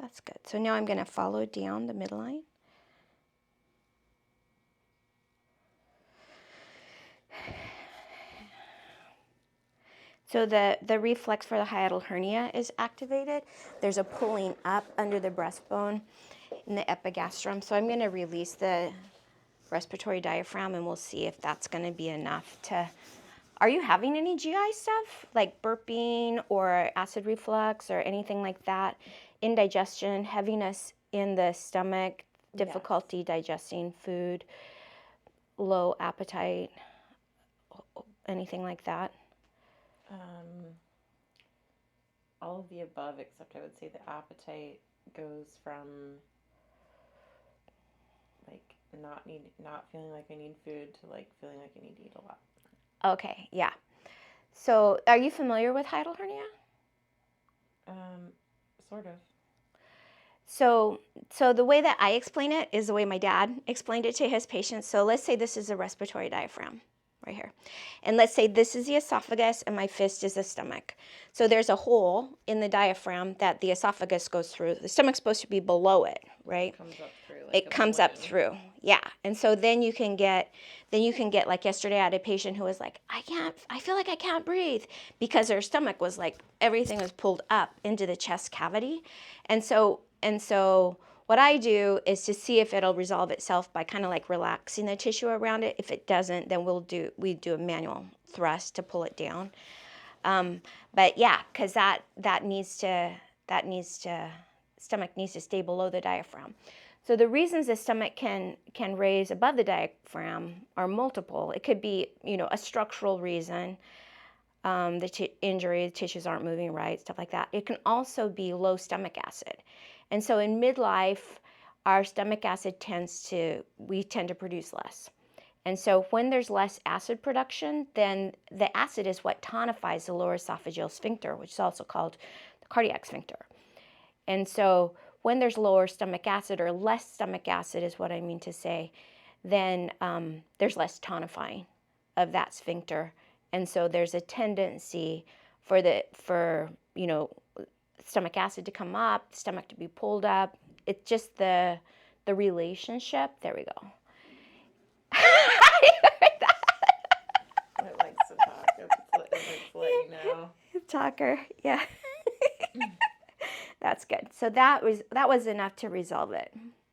That's good. So now I'm going to follow down the midline. So the reflex for the hiatal hernia is activated. There's a pulling up under the breastbone in the epigastrium. So I'm going to release the respiratory diaphragm, and we'll see if that's going to be enough to... Are you having any GI stuff, like burping or acid reflux or anything like that? Indigestion, heaviness in the stomach, difficulty digesting food, low appetite, anything like that? All of the above, except I would say the appetite goes from like not feeling like I need food to like feeling like I need to eat a lot. Okay, yeah. So are you familiar with hiatal hernia? Sort of. So the way that I explain it is the way my dad explained it to his patients. So let's say this is a respiratory diaphragm right here. And let's say this is the esophagus and my fist is the stomach. So there's a hole in the diaphragm that the esophagus goes through. The stomach's supposed to be below it, right? It comes up through. It comes up through. Yeah. And so then you can get like yesterday I had a patient who was like, I feel like I can't breathe, because her stomach was like, everything was pulled up into the chest cavity. And so what I do is to see if it'll resolve itself by kind of like relaxing the tissue around it. If it doesn't, then we do a manual thrust to pull it down. But yeah, because stomach needs to stay below the diaphragm. So the reasons the stomach can raise above the diaphragm are multiple. It could be, a structural reason, injury, the tissues aren't moving right, stuff like that. It can also be low stomach acid. And so in midlife, our stomach acid we tend to produce less. And so when there's less acid production, then the acid is what tonifies the lower esophageal sphincter, which is also called the cardiac sphincter. And so when there's lower stomach acid, or less stomach acid is what I mean to say, then there's less tonifying of that sphincter. And so there's a tendency for stomach acid to come up, stomach to be pulled up. It's just the relationship. There we go. It likes to talk. It's like, Talker, yeah. That's good. So that was enough to resolve it.